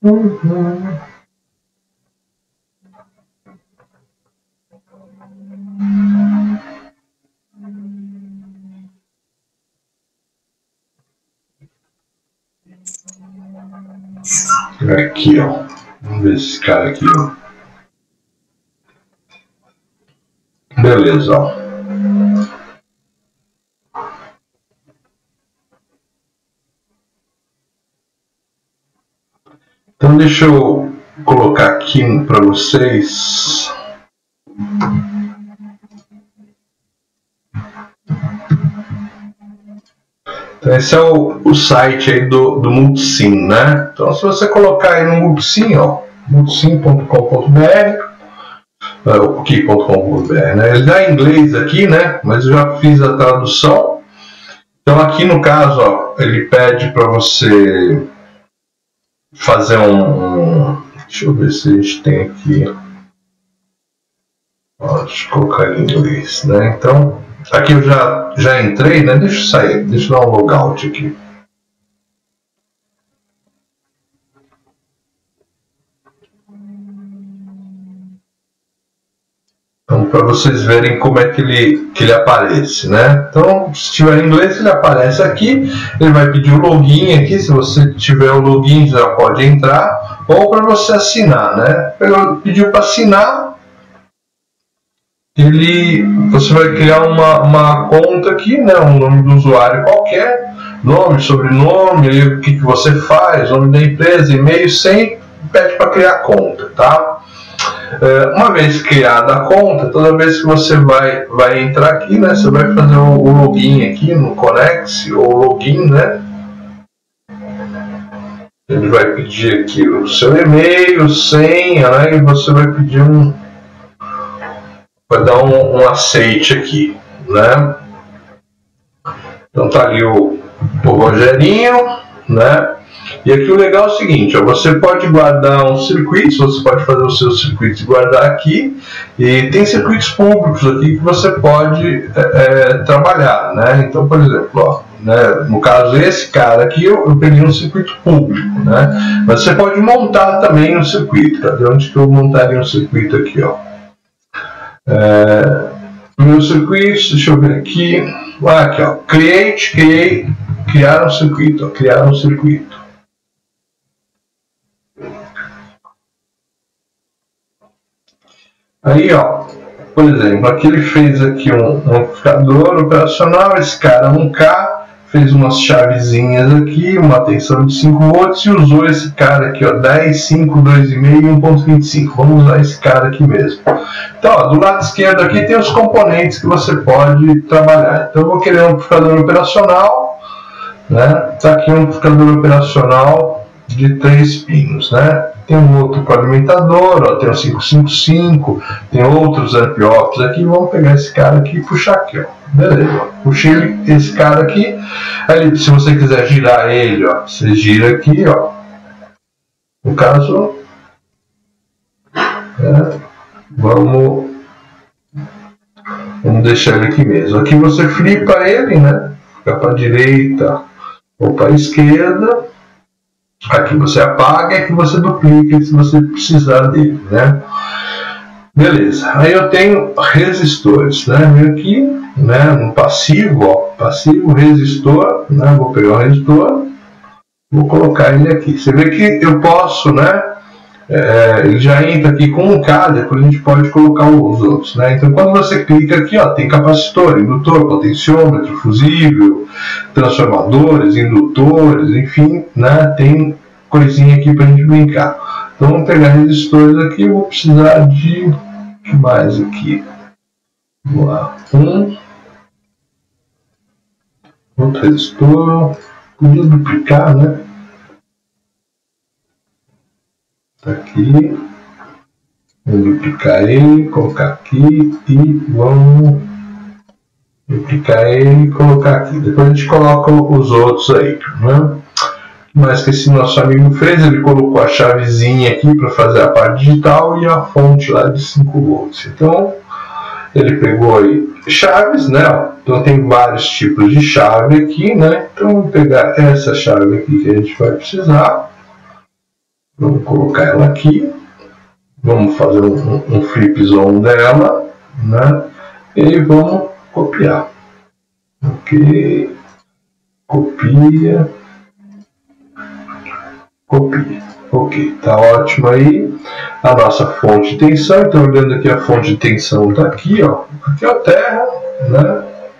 Aqui, ó. Vamos ver esse cara aqui, ó. Beleza, ó. Então deixa eu colocar aqui para vocês. Então esse é o site aí do Multisim, né? Então se você colocar aí no Multisim, ó, multisim.com.br, o.com.br, né? Ele dá em inglês aqui, né? Mas eu já fiz a tradução. Então aqui no caso, ó, ele pede para você fazer deixa eu ver se a gente tem aqui. Ó, deixa eu colocar em inglês, né? Então aqui eu já entrei, né? Deixa eu sair, deixa eu dar um logout aqui. Então, para vocês verem como é que ele aparece, né? Então, se tiver em inglês, ele aparece aqui. Ele vai pedir o login aqui. Se você tiver o login, já pode entrar. Ou para você assinar, né? Pediu para assinar. Você vai criar uma conta aqui, né? Um nome do usuário qualquer. Nome, sobrenome, aí o que você faz, nome da empresa, e-mail, sem pede para criar conta, tá? Uma vez criada a conta, toda vez que você vai entrar aqui, né, você vai fazer o login aqui no Conex, ou login, né? Ele vai pedir aqui o seu e-mail, senha, né? E você vai pedir vai dar um aceite aqui, né? Então tá ali o Rogerinho, né? E aqui o legal é o seguinte, ó, você pode guardar um circuito, você pode fazer os seus circuitos e guardar aqui, e tem circuitos públicos aqui que você pode trabalhar, né? Então, por exemplo, ó, né, no caso esse cara aqui, eu peguei um circuito público, né? Mas você pode montar também um circuito, cadê onde que eu montaria um circuito aqui, ó? Meus circuitos, deixa eu ver aqui, aqui ó, criar um circuito, ó, criar um circuito. Aí, ó, por exemplo, aqui ele fez aqui um amplificador operacional, esse cara 1K, fez umas chavezinhas aqui, uma tensão de 5 volts e usou esse cara aqui, ó, 10, 5, 2,5 e 1.25. Vamos usar esse cara aqui mesmo. Então, ó, do lado esquerdo aqui tem os componentes que você pode trabalhar. Então, eu vou querer um amplificador operacional, né? Tá aqui um amplificador operacional de 3 pinos, né? Tem um outro com alimentador, ó, tem um 555, tem outros amp-offs aqui. Vamos pegar esse cara aqui e puxar aqui, ó. Beleza, ó. Puxei esse cara aqui. Aí, se você quiser girar ele, ó, você gira aqui, ó. No caso, vamos deixar ele aqui mesmo. Aqui você flipa ele, né? Fica para a direita ou para a esquerda. Aqui você apaga e aqui você duplica se você precisar dele, né? Beleza. Aí eu tenho resistores, né? Vem aqui, né? No passivo, ó, passivo resistor, né? Vou pegar o resistor, vou colocar ele aqui. Você vê que eu posso, né? Ele já entra aqui com um K, depois a gente pode colocar os outros, né? Então quando você clica aqui, ó, tem capacitor, indutor, potenciômetro, fusível, transformadores, indutores, enfim, né? Tem coisinha aqui pra gente brincar. Então vamos pegar resistores aqui, eu vou precisar de que mais aqui? Vamos lá, outro resistor, podia duplicar, né? Tá aqui, vamos duplicar ele, colocar aqui e vamos duplicar ele e colocar aqui. Depois a gente coloca os outros aí, né? Mas que esse nosso amigo fez, ele colocou a chavezinha aqui para fazer a parte digital e a fonte lá de 5 volts. Então ele pegou aí chaves, né? Então tem vários tipos de chave aqui, né? Então vamos pegar essa chave aqui que a gente vai precisar. Vamos colocar ela aqui. Vamos fazer um flipzão dela, né? E vamos copiar. Ok. Copia. Copia. Ok, tá ótimo aí. A nossa fonte de tensão. Então, olhando aqui, a fonte de tensão está aqui, ó. Aqui é o terra, né?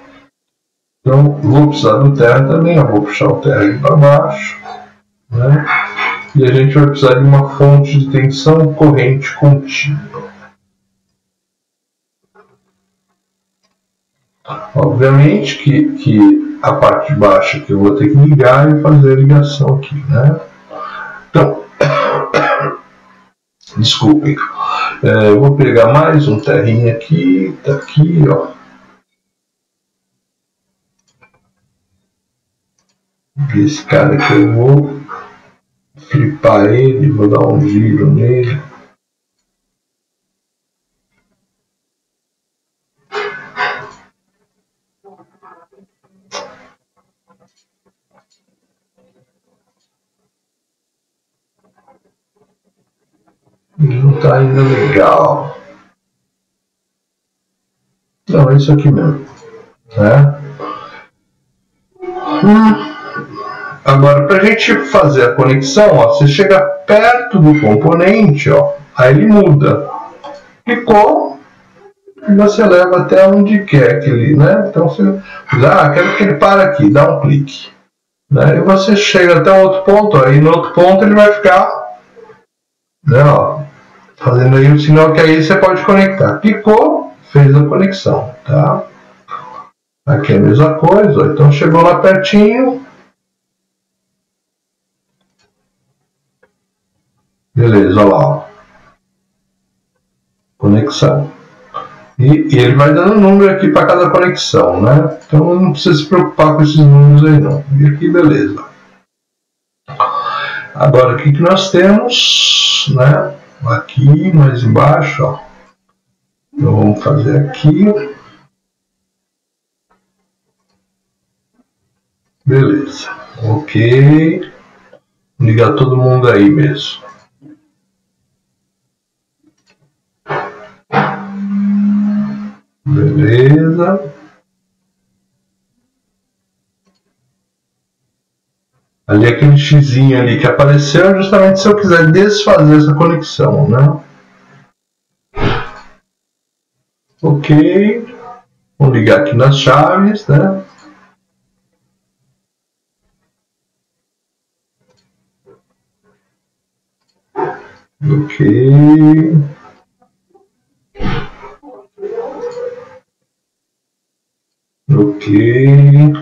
Então, vou precisar do terra também. Eu vou puxar o terra aqui para baixo, né? E a gente vai precisar de uma fonte de tensão corrente contínua. Obviamente que a parte de baixo aqui eu vou ter que ligar e fazer a ligação aqui, né? Então, desculpem, eu vou pegar mais um terrinho aqui, tá aqui, ó. Esse cara aqui eu vou flipar ele, vou dar um giro nele. Não tá ainda legal. Não, é isso aqui mesmo, né? Agora, para a gente fazer a conexão, ó, você chega perto do componente, ó, aí ele muda. Clicou, e você leva até onde quer que ele, né? Então você quero que ele pare aqui, dá um clique, né? E você chega até um outro ponto, ó, e no outro ponto ele vai ficar, né, ó, fazendo aí o sinal que aí você pode conectar. Clicou, fez a conexão, tá? Aqui é a mesma coisa, ó, então chegou lá pertinho. Beleza, olha lá, ó. Conexão. E ele vai dando número aqui para cada conexão, né? Então não precisa se preocupar com esses números aí não. E aqui, beleza. Agora, o que nós temos, né? Aqui, mais embaixo, ó. Então vamos fazer aqui. Beleza. Ok. Vou ligar todo mundo aí mesmo. Beleza. Ali aquele xizinho ali que apareceu justamente se eu quiser desfazer essa conexão, né? Ok. Vamos ligar aqui nas chaves, né? Ok. Ok.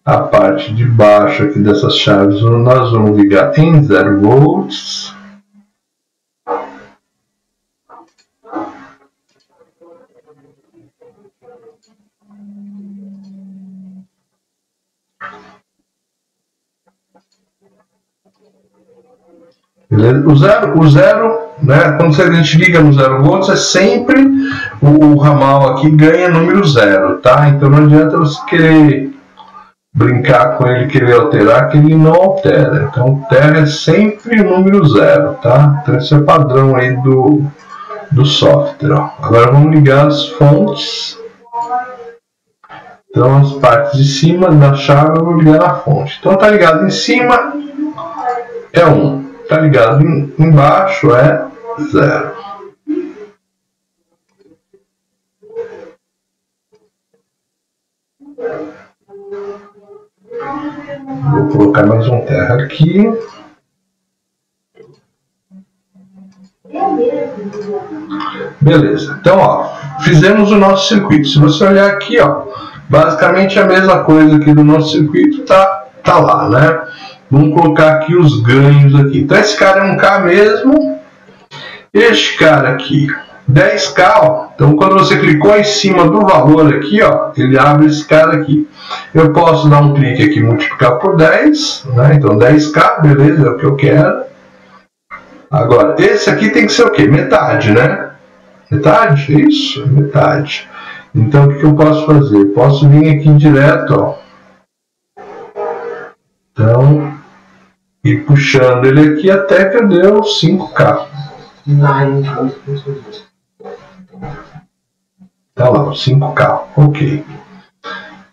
A parte de baixo aqui dessas chaves nós vamos ligar em 0 volts. O zero, né, quando a gente liga no 0 volts, é sempre o ramal aqui ganha número 0, tá? Então não adianta você querer brincar com ele, querer alterar, que ele não altera. Então o terra é sempre o número 0, tá? Então esse é o padrão aí do software. Ó. Agora vamos ligar as fontes. Então as partes de cima da chave eu vou ligar na fonte. Então tá ligado em cima é 1. Tá ligado embaixo é 0. Vou colocar mais um terra aqui. Beleza. Então, ó, fizemos o nosso circuito. Se você olhar aqui, ó, basicamente a mesma coisa aqui do nosso circuito tá lá, né? Vamos colocar aqui os ganhos aqui. Então esse cara é 1K mesmo. Este cara aqui, 10K, ó. Então quando você clicou em cima do valor aqui, ó, ele abre esse cara aqui. Eu posso dar um clique aqui e multiplicar por 10, né? Então 10K, beleza, é o que eu quero. Agora, esse aqui tem que ser o quê? Metade, né? Metade? Isso, metade. Então, o que eu posso fazer? Eu posso vir aqui direto, ó. Então, ir puxando ele aqui até que eu deu 5K. Tá lá, 5K, ok.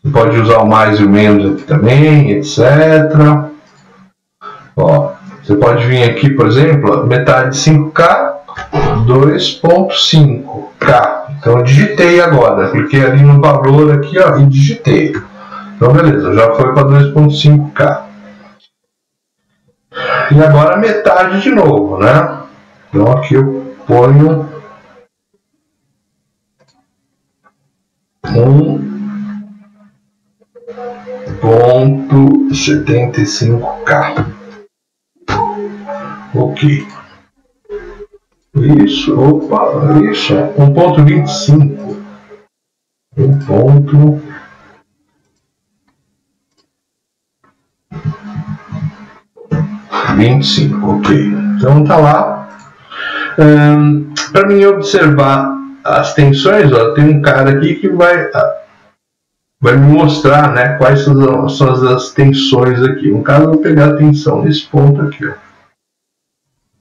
Você pode usar o mais e o menos aqui também, etc. Ó, você pode vir aqui, por exemplo, metade de 5K, 2.5K. Então eu digitei agora, cliquei ali no valor aqui, ó, e digitei. Então beleza, já foi para 2.5K. E agora metade de novo, né? Então aqui eu ponho 1.75K. Ok. Isso, opa, isso, 1.25. 1.25, ok. Então tá lá. Para mim observar as tensões, ó, tem um cara aqui que vai me mostrar, né, quais são as tensões aqui. No caso, eu vou pegar a tensão nesse ponto aqui, ó,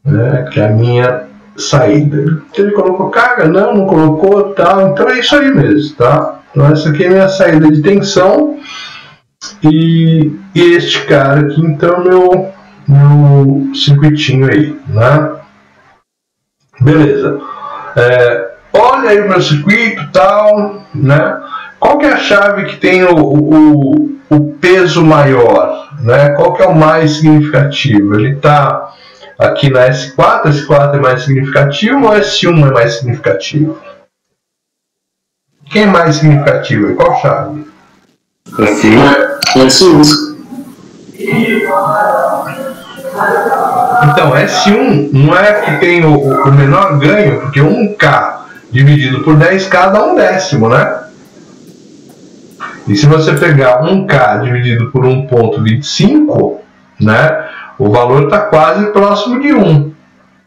né, que é a minha saída. Ele colocou carga? Não colocou, tal. Então é isso aí mesmo, tá? Então essa aqui é a minha saída de tensão e este cara aqui, então, meu circuitinho aí, né? Beleza. Olha aí o meu circuito, tal, né? Qual que é a chave que tem o peso maior, né? Qual que é o mais significativo? Ele está aqui na S4, S4 é mais significativo ou S1 é mais significativo? Quem é mais significativo? E qual chave? S1. Então, S1 não é que tem o menor ganho, porque 1K dividido por 10K dá 1/10, né? E se você pegar 1K dividido por 1.25, né, o valor está quase próximo de 1.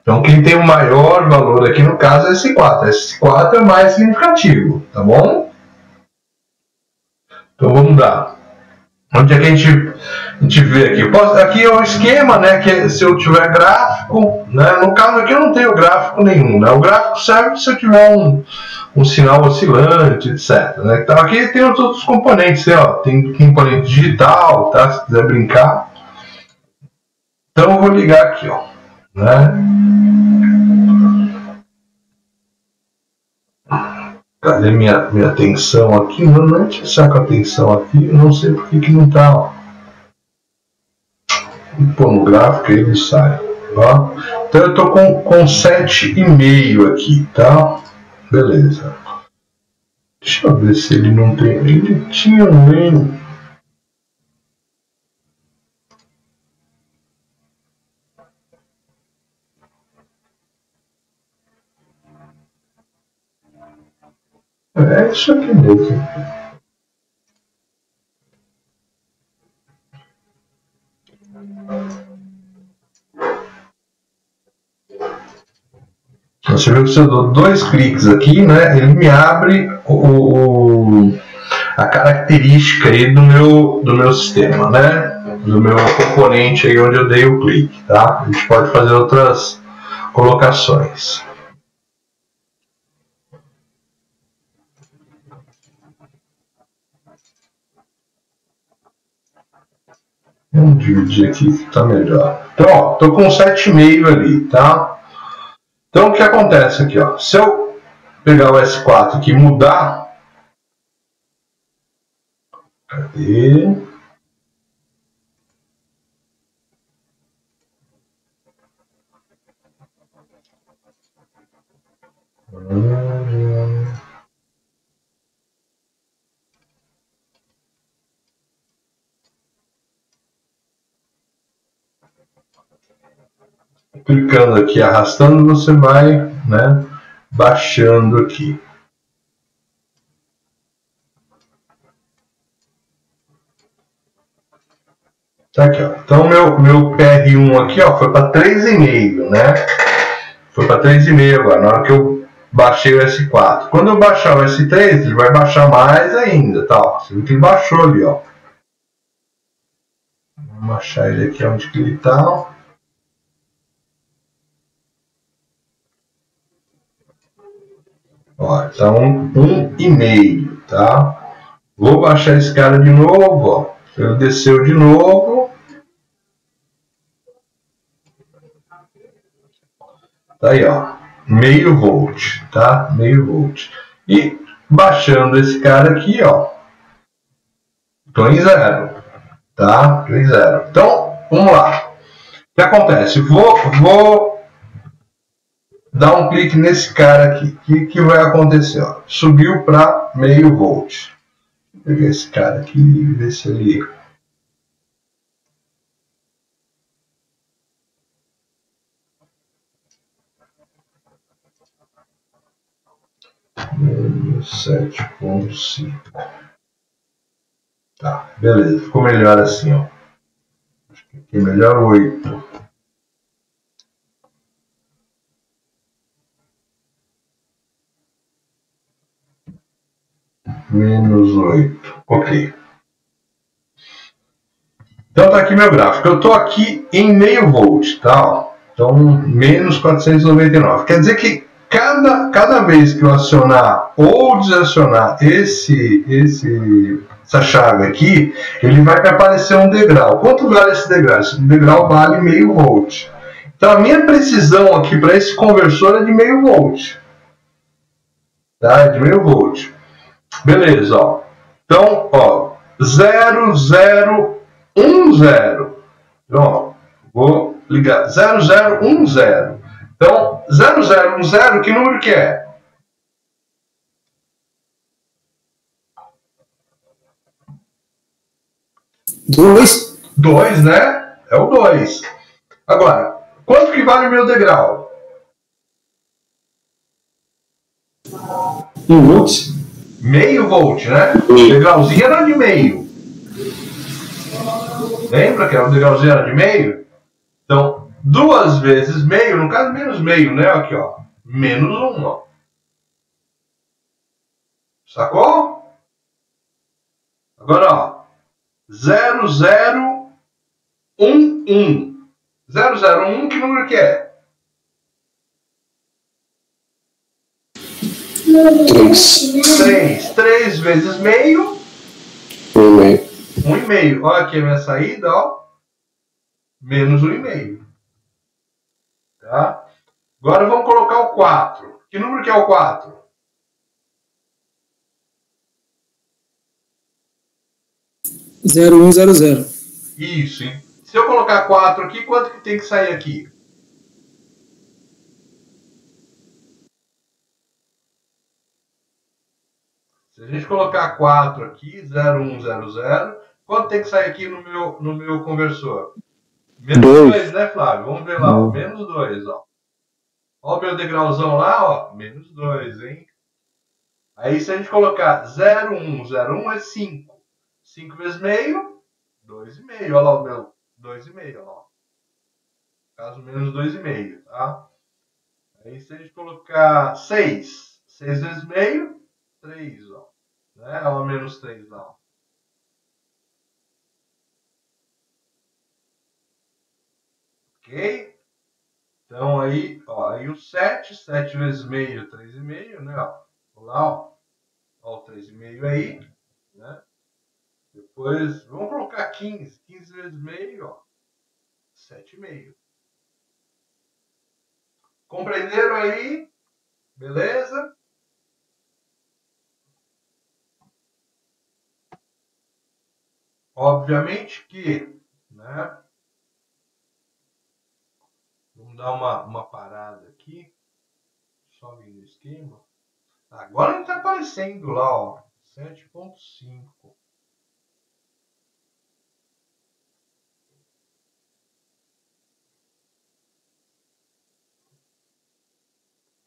Então, quem tem o maior valor aqui no caso é S4. S4 é mais significativo, tá bom? Então, vamos dar. Onde é que a gente vê aqui? Aqui é o esquema, né? Que se eu tiver gráfico, né? No caso aqui eu não tenho gráfico nenhum, né? O gráfico serve se eu tiver um sinal oscilante, etc. Né? Então aqui tem os outros componentes, né? Ó, tem componente digital, tá? Se quiser brincar. Então eu vou ligar aqui, ó, né? Cadê minha tensão aqui? Não tinha saco a tensão aqui, eu não sei por que não tá, ó. Vou pôr no gráfico e ele sai, ó. Então eu tô com 7,5 aqui, tá? Beleza. Deixa eu ver se ele não tem. Ele tinha um meio. É isso aqui mesmo. Você viu que se eu dou 2 cliques aqui, né, ele me abre a característica aí do meu sistema, né, do meu componente aí onde eu dei o clique, tá? A gente pode fazer outras colocações. Vamos dividir aqui que tá melhor. Então, ó, tô com 7,5 ali, tá? Então, o que acontece aqui, ó? Se eu pegar o S4 aqui e mudar... Cadê? Clicando aqui, arrastando, você vai, né, baixando aqui. Tá aqui, ó. Então meu PR1 aqui, ó, foi para 3,5, né? Foi para 3,5 agora. Na hora que eu baixei o S4. Quando eu baixar o S3, ele vai baixar mais ainda, tá? Você viu que ele baixou ali, ó. Vamos baixar ele aqui onde que ele tá. Ó, tá 1,5, tá? Vou baixar esse cara de novo, ó. Ele desceu de novo. Tá aí, ó. Meio volt, tá? Meio volt. E baixando esse cara aqui, ó. Tô em zero, tá? Tô em zero. Então, vamos lá. O que acontece? Vou dar um clique nesse cara aqui. O que vai acontecer? Ó? Subiu para meio volt. Vou pegar esse cara aqui e ver se ele... Sete ponto cinco. Tá, beleza. Ficou melhor assim, ó. Acho que aqui é melhor 8. Menos 8. Ok. Então tá aqui meu gráfico. Eu tô aqui em meio volt, tá? Então, menos 499. Quer dizer que cada vez que eu acionar ou desacionar essa chave aqui, ele vai me aparecer um degrau. Quanto vale esse degrau? Esse degrau vale meio volt. Então a minha precisão aqui para esse conversor é de meio volt. Tá? De meio volt. Beleza, ó. Então, ó, 0010. Então, ó, vou ligar 0010. Então, 0010, que número que é? 2. 2, né? É o 2. Agora, quanto que vale o meu degrau? 1 volt. Meio volt, né? O degrauzinho era de meio. Lembra que era o degrauzinho era de meio? Então, 2 vezes meio, no caso menos meio, né? Aqui, ó. Menos 1, ó. Sacou? Agora, ó. 0011. 0011, que número que é? 3. 3 vezes meio. 1,5. 1,5. Olha aqui a minha saída, ó. Menos 1,5. Tá? Agora vamos colocar o 4. Que número que é o 4? 0100. Isso, hein? Se eu colocar 4 aqui, quanto que tem que sair aqui? Se a gente colocar 4 aqui, 0100, quanto tem que sair aqui no meu conversor? Menos 2, né, Flávio? Vamos ver lá, ó. Menos 2, ó. Ó o meu degrauzão lá, ó. Menos 2, hein? Aí se a gente colocar 0101 é 5. 5 vezes meio, 2,5. Olha lá o meu 2,5, olha lá. No caso, menos 2,5, tá? Aí se a gente colocar 6. 6 vezes meio, 3, ó. Né? Olha o menos 3 lá, ó. Ok? Então aí, ó, aí o 7 vezes meio, 3,5, né? Ó. Olha lá, ó. Ó o 3,5 aí, né? Depois, vamos colocar 15. 15 vezes meio, ó. 7,5. Compreenderam aí? Beleza? Obviamente que, né? Vamos dar uma parada aqui. Só vir no esquema. Agora ele está aparecendo lá, ó. 7,5.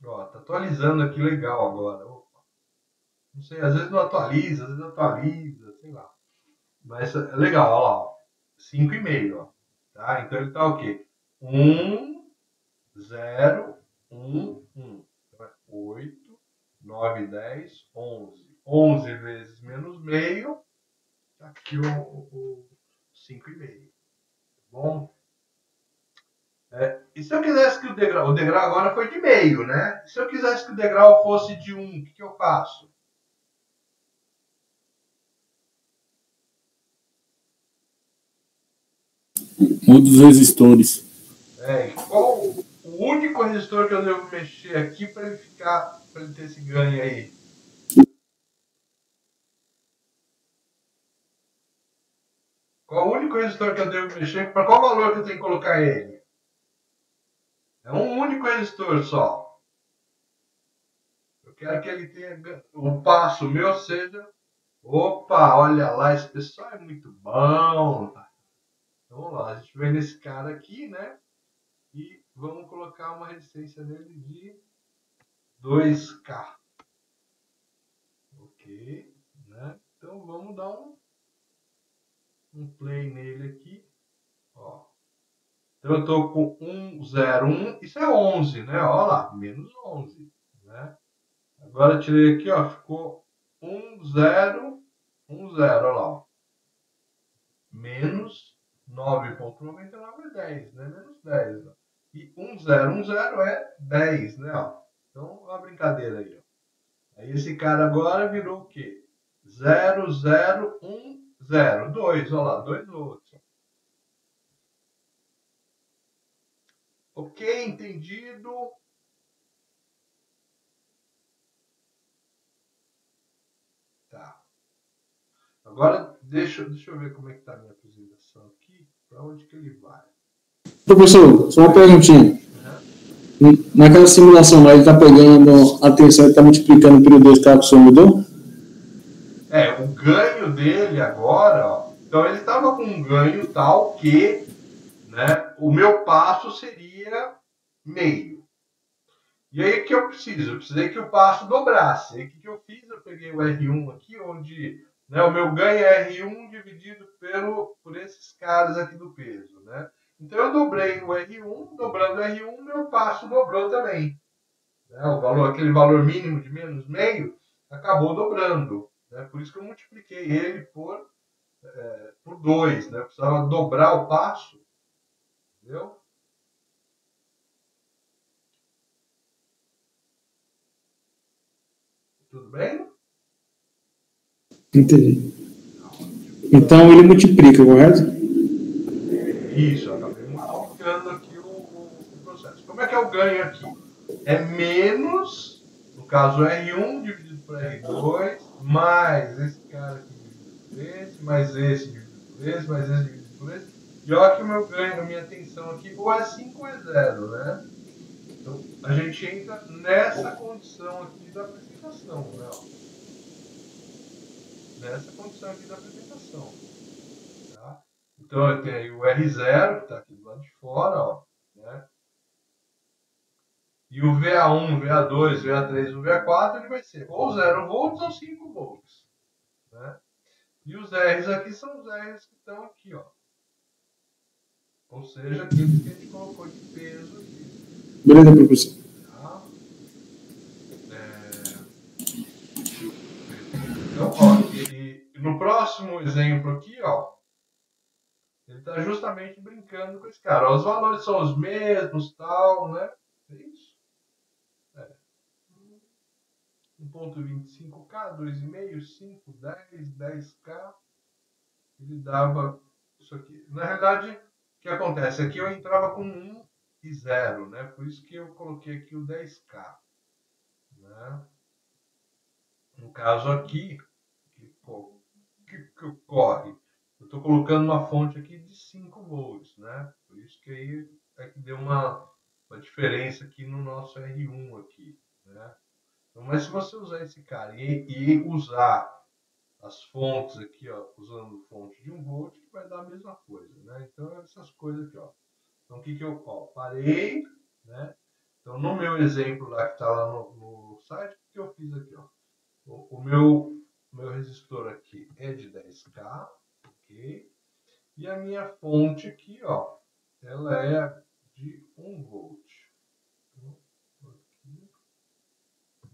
Ó, tá atualizando aqui legal agora. Opa. Não sei, às vezes não atualiza, às vezes atualiza, sei lá. Mas é legal, ó lá, ó. 5,5, ó. Tá? Então ele tá o quê? 1, 0, 1, 1. Então é 8. 9, 10, 11. 11 vezes menos meio, aqui o 5,5. Tá bom? E se eu quisesse que o degrau agora foi de meio, né? Se eu quisesse que o degrau fosse de 1, o que eu faço? Um dos resistores. Qual o único resistor que eu devo mexer aqui para ele ter esse ganho aí? Qual o único resistor que eu devo mexer? Para qual valor que eu tenho que colocar ele? É um único resistor só. Eu quero que ele tenha o passo meu seja. Opa, olha lá, esse pessoal é muito bom. Vamos lá, a gente vem nesse cara aqui, né? E vamos colocar uma resistência nele de 2K. Ok, né? Então vamos dar um play nele aqui. Ó. Então eu estou com 1,01. Isso é 11, né? Olha lá, menos 11. Né? Agora eu tirei aqui, ó, ficou 1,010. Olha lá. Ó. Menos 9,99 é 10, né? Menos 10. Ó. E 1,010 é 10, né? Ó. Então, olha a brincadeira aí. Ó. Aí esse cara agora virou o quê? 0,010. 2, olha lá, 2 volts. Ok, entendido? Tá. Agora, deixa eu ver como é que está a minha apresentação aqui. Para onde que ele vai? Professor, só uma perguntinha. Naquela simulação lá, ele está pegando a tensão e está multiplicando pelo 2K que o senhor mudou? O ganho dele agora, ó, então ele estava com um ganho tal que, né, o meu passo seria meio. E aí o que eu preciso? Eu precisei que o passo dobrasse. Aí o que eu fiz? Eu peguei o R1 aqui, onde, né, o meu ganho é R1 dividido por esses caras aqui do peso. Né? Então eu dobrei o R1, dobrando o R1, meu passo dobrou também. Né? Aquele valor mínimo de menos meio acabou dobrando. Né? Por isso que eu multipliquei ele por 2. Né? Eu precisava dobrar o passo. Entendeu? Tudo bem? Entendi. Então ele multiplica, correto? Isso, eu acabei multiplicando aqui o processo. Como é que é o ganho aqui? É menos, no caso, R1 dividido por R2, mais esse cara aqui dividido por esse, mais esse dividido por esse, mais esse dividido por esse. E olha que o meu ganho, a minha tensão aqui, ou é 5 ou é 0, né? Então, a gente entra nessa condição aqui da apresentação, né? Ó. Nessa condição aqui da apresentação. Tá? Então, eu tenho aí o R0, que está aqui do lado de fora, ó, né? E o VA1, VA2, VA3, o VA4, ele vai ser ou 0 volts ou 5 volts. Né? E os R's aqui são os R's que estão aqui, ó. Ou seja, aqueles que a gente colocou de peso aqui. Beleza, professor. Tá? Então, ó, e no próximo exemplo aqui, ó, ele está justamente brincando com esse cara. Ó, os valores são os mesmos, tal, né? É isso? 1,25K, 2,5, 5, 10, 10K. Ele dava isso aqui. Na realidade, o que acontece? Aqui eu entrava com 1 e 0, né? Por isso que eu coloquei aqui o 10K. Né? No caso aqui, que ocorre? Eu estou colocando uma fonte aqui de 5 volts, né? Por isso que aí é que deu uma diferença aqui no nosso R1 aqui, né? Então, mas se você usar esse cara e usar as fontes aqui, ó, usando fonte de 1 volt, vai dar a mesma coisa, né? Então, essas coisas aqui, ó. Então, o que eu parei, né? Então, no meu exemplo lá que está lá no site, o que eu fiz aqui, ó? O meu resistor aqui é de 10K, ok? E a minha fonte aqui, ó, ela é de 1 volt.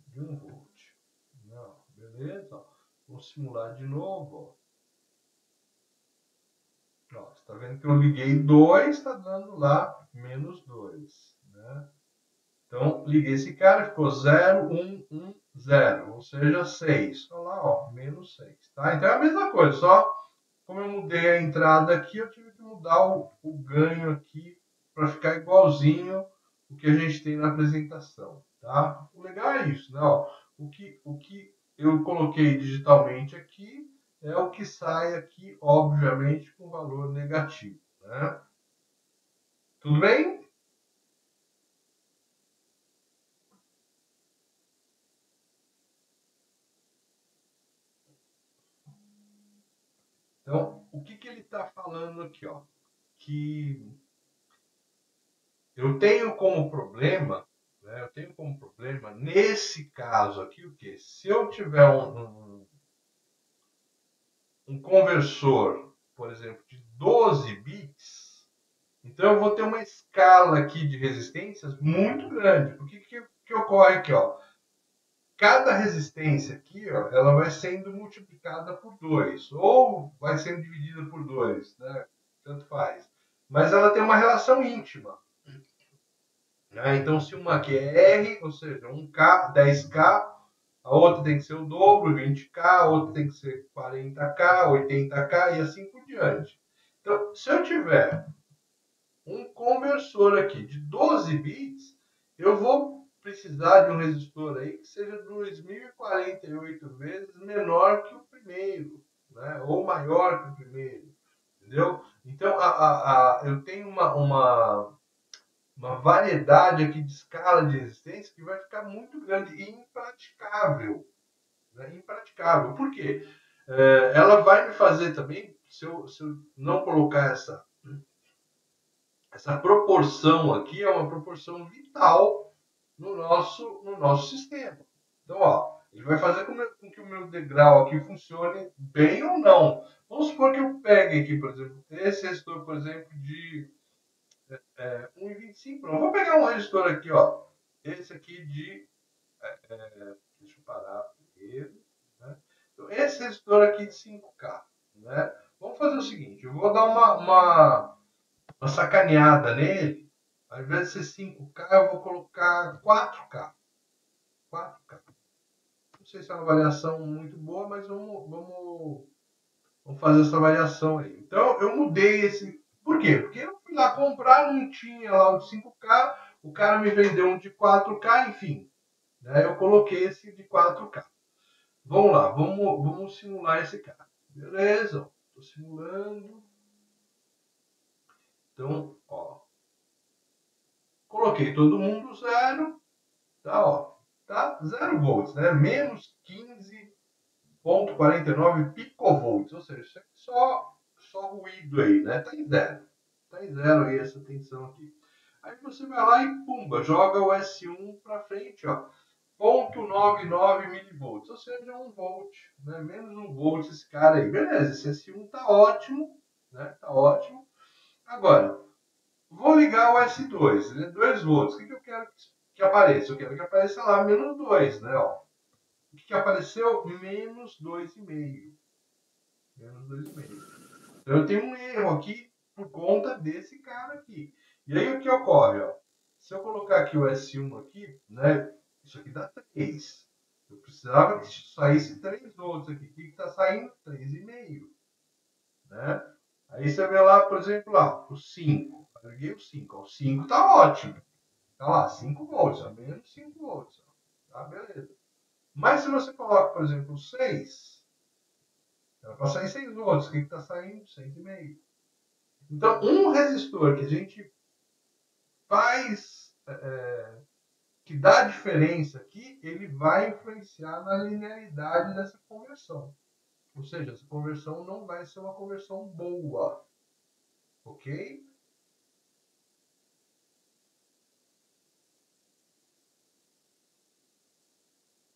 De 1 volt. Beleza? Ó. Vamos simular de novo. Ó. Ó, você está vendo que eu liguei 2, está dando lá -2. Né? Então, liguei esse cara, ficou 0, 1, 1, 0, ou seja, 6. Olha lá, ó, -6. Tá? Então é a mesma coisa, só como eu mudei a entrada aqui, eu tive que mudar o ganho aqui para ficar igualzinho o que a gente tem na apresentação. Tá? O legal é isso, né? Ó, o que eu coloquei digitalmente aqui é o que sai aqui, obviamente, com valor negativo. Né? Tudo bem? Então, o que ele está falando aqui? Ó? Que eu tenho como problema, né, nesse caso aqui, o que? Se eu tiver um conversor, por exemplo, de 12 bits, então eu vou ter uma escala aqui de resistências muito grande. O que ocorre aqui? Ó? Cada resistência aqui, ó, ela vai sendo multiplicada por 2, ou vai sendo dividida por 2, né? Tanto faz. Mas ela tem uma relação íntima. Né? Então, se uma aqui é R, ou seja, 1K, 10K, a outra tem que ser o dobro, 20K, a outra tem que ser 40K, 80K e assim por diante. Então, se eu tiver um conversor aqui de 12 bits, eu vou precisar de um resistor aí que seja 2048 vezes menor que o primeiro, né? Ou maior que o primeiro, entendeu? Então, eu tenho uma variedade aqui de escala de resistência que vai ficar muito grande e impraticável. Né? Impraticável. Por quê? Ela vai me fazer também, se eu não colocar essa proporção aqui, é uma proporção vital no nosso sistema. Então, ó, ele vai fazer com que o meu degrau aqui funcione bem ou não. Vamos supor que eu pegue aqui, por exemplo, esse resistor, por exemplo, de 1,25. Não, vou pegar um resistor aqui, ó. Esse aqui de. Deixa eu parar primeiro. Né? Então, esse resistor aqui de 5K. Né? Vamos fazer o seguinte: eu vou dar uma sacaneada nele. Ao invés de ser 5K, eu vou colocar 4K. 4K. Não sei se é uma variação muito boa, mas vamos fazer essa variação aí. Então, eu mudei esse. Por quê? Porque eu fui lá comprar, não tinha lá o de 5K, o cara me vendeu um de 4K, enfim. Né? Eu coloquei esse de 4K. Vamos lá, vamos simular esse cara. Beleza, estou simulando. Então, ó. Coloquei todo mundo zero. Tá, ó. Tá 0 volts, né? Menos 15,49 picovolts. Ou seja, isso é só ruído aí, né? Tá em zero. Tá em zero aí essa tensão aqui. Aí você vai lá e pumba, joga o S1 para frente, ó. 0,99 milivolts, ou seja, 1 volt, né? Menos 1 volt esse cara aí. Beleza, esse S1 tá ótimo, né? Tá ótimo. Agora, vou ligar o S2, ele é 2 volts. O que eu quero que apareça? Eu quero que apareça lá menos 2, né? Ó. O que apareceu? Menos 2,5. Menos 2,5. Então eu tenho um erro aqui por conta desse cara aqui. E aí o que ocorre? Ó? Se eu colocar aqui o S1 aqui, né? Isso aqui dá 3. Eu precisava que saísse 3 volts aqui. O que está saindo? 3,5. Né? Aí você vê lá, por exemplo, lá, o 5. Eu liguei o 5. O 5 está ótimo. Está lá, 5 volts. A menos 5 volts. Tá, beleza. Mas se você coloca, por exemplo, o 6, ela vai sair 6 volts. O que está saindo? 6,5. Então, um resistor que a gente faz, que dá diferença aqui, ele vai influenciar na linearidade dessa conversão. Ou seja, essa conversão não vai ser uma conversão boa. Ok?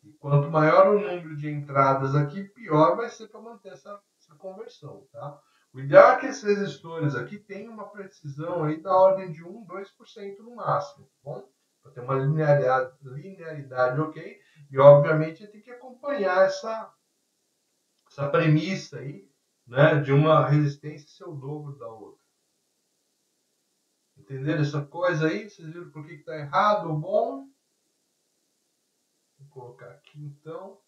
E quanto maior o número de entradas aqui, pior vai ser para manter essa conversão. Tá? O ideal é que esses resistores aqui tenham uma precisão aí da ordem de 1, 2% no máximo. Tá bom? Para ter uma linearidade ok. E, obviamente, tem que acompanhar essa premissa aí, né, de uma resistência ser o dobro da outra. Entenderam essa coisa aí? Vocês viram por que está errado ou bom? Vou colocar aqui, então.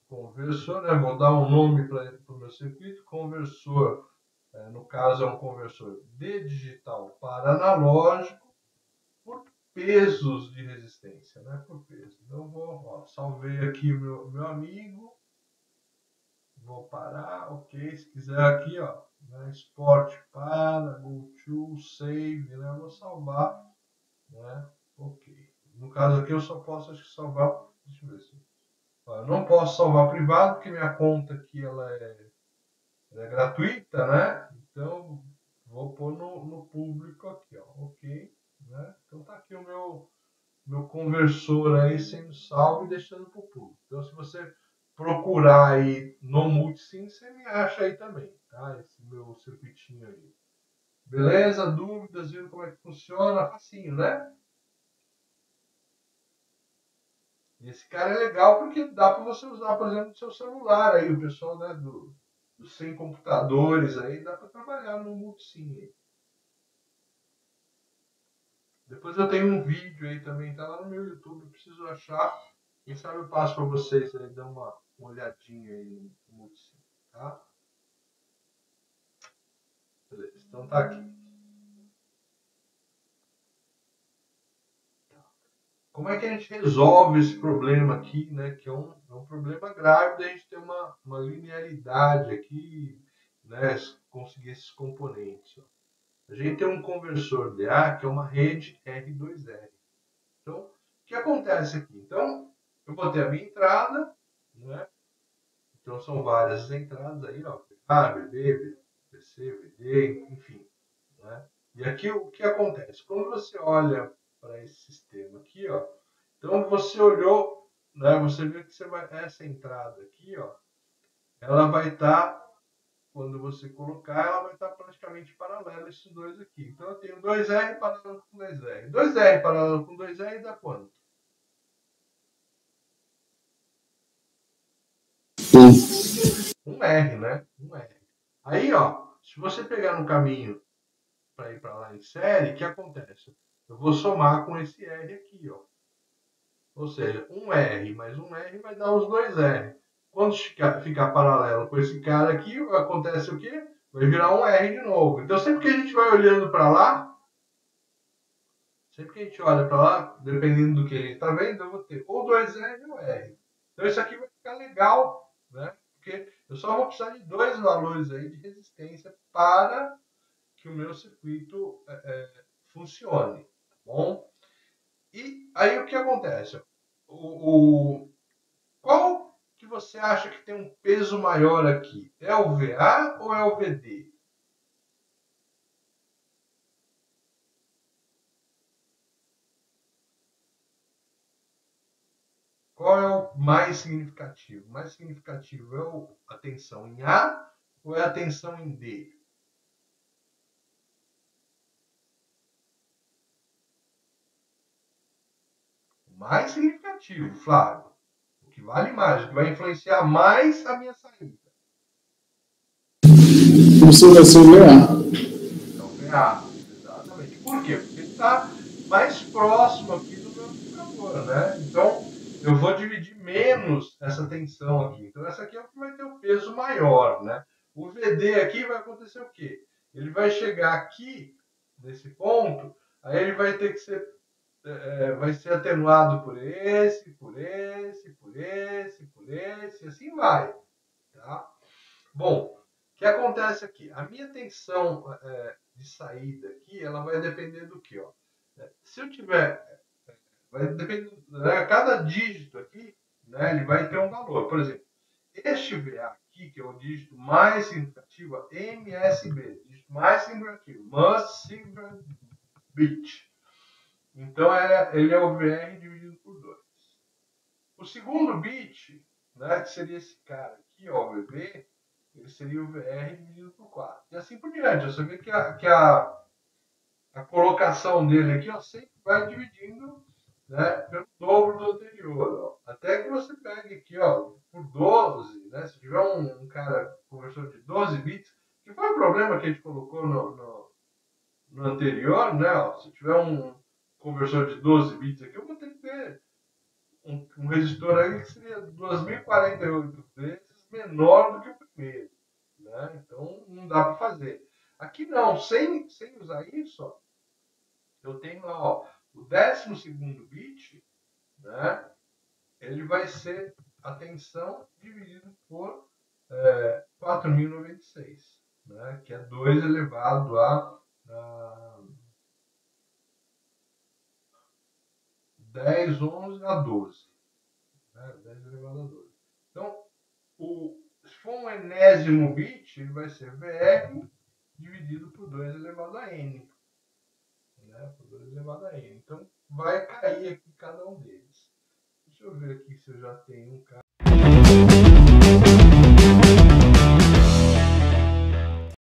Conversor, né? Vou dar um nome para o meu circuito. Conversor, no caso, é um conversor de digital para analógico por pesos de resistência, né? Por peso. Então, salvei aqui o meu amigo. Vou parar, ok. Se quiser aqui, ó, né? Export para, go to, save, né? Vou salvar, né? Ok. No caso aqui, eu só posso acho que salvar. Deixa eu ver se. Eu não posso salvar privado, porque minha conta aqui ela é gratuita, né? Então, vou pôr no público aqui, ó, ok, né? Então tá aqui o meu conversor aí sendo salvo e deixando para o público. Então, se você procurar aí no Multisim, você me acha aí também, tá? Esse meu circuitinho aí. Beleza? Dúvidas? Viram como é que funciona? Facinho, né? Esse cara é legal porque dá para você usar, por exemplo, no seu celular aí, o pessoal, né, dos 100 computadores aí, dá para trabalhar no Multisim aí. Depois eu tenho um vídeo aí também, tá lá no meu YouTube, eu preciso achar. Quem sabe eu passo para vocês aí, dar uma olhadinha aí no Multisim, tá? Beleza, então tá aqui. Como é que a gente resolve esse problema aqui, né? Que é um problema grave da gente ter uma linearidade aqui, né? Conseguir esses componentes. Ó. A gente tem um conversor DA que é uma rede R2R. Então, o que acontece aqui? Então, eu botei a minha entrada, né? Então, são várias entradas aí, ó. A, BB, BC, VD, enfim. Né? E aqui o que acontece? Quando você olha para esse sistema aqui, ó, então você olhou, né, você viu que essa entrada aqui, ó, ela vai estar, quando você colocar, ela vai estar praticamente paralela a esses dois aqui. Então eu tenho 2R paralelo com 2R. 2R paralelo com 2R dá quanto? Um R, né? Um R. Aí, ó, se você pegar no caminho para ir para lá em série, o que acontece? Eu vou somar com esse R aqui, ó. Ou seja, um R mais um R vai dar os dois R. Quando ficar paralelo com esse cara aqui, acontece o quê? Vai virar um R de novo. Então, sempre que a gente vai olhando para lá, sempre que a gente olha para lá, dependendo do que a gente está vendo, eu vou ter ou 2R ou R. Então, isso aqui vai ficar legal, né? Porque eu só vou precisar de dois valores aí de resistência para que o meu circuito funcione, tá bom? E aí o que acontece? Qual que você acha que tem um peso maior aqui? É o VA ou é o VD? Qual é o mais significativo? O mais significativo é a tensão em A ou é a tensão em D? O mais significativo, Flávio. O que vale mais, o que vai influenciar mais a minha saída. Isso vai ser o VA. É o VA, exatamente. Por quê? Porque ele está mais próximo aqui do meu amplificador, né? Então, eu vou dividir menos essa tensão aqui. Então, essa aqui é o que vai ter o peso maior, né? O VD aqui vai acontecer o quê? Ele vai chegar aqui, nesse ponto, aí ele vai ter que ser, vai ser atenuado por esse, por esse, por esse, por esse, e assim vai, tá? Bom, o que acontece aqui? A minha tensão de saída aqui, ela vai depender do que, ó? Se eu tiver, vai depender, né, cada dígito aqui, né, ele vai ter um valor. Por exemplo, este VA aqui, que é o dígito mais significativo, MSB, dígito mais significativo, Most Significant Bit. Então, ele é o VR dividido por 2. O segundo bit, né, que seria esse cara aqui, ó, o VB, ele seria o VR dividido por 4. E assim por diante. Você vê que a colocação dele aqui, ó, sempre vai dividindo né, pelo dobro do anterior. Ó. Até que você pegue aqui, ó, por 12, né, se tiver um cara conversor de 12 bits, que foi o problema que a gente colocou no anterior, né, ó, se tiver um conversor de 12 bits aqui, eu vou ter que ter um resistor aí que seria 2048 vezes menor do que o primeiro. Né? Então não dá para fazer. Aqui não, sem usar isso, ó, eu tenho lá ó, o 12º bit, né? Ele vai ser a tensão dividido por 4096, né? Que é 2 elevado a 10, 11 a 12. Né? 10 elevado a 12. Então, se for um enésimo bit, ele vai ser VR dividido por 2 elevado a n. Né? Por 2 elevado a n. Então, vai cair aqui cada um deles. Deixa eu ver aqui se eu já tenho um cara.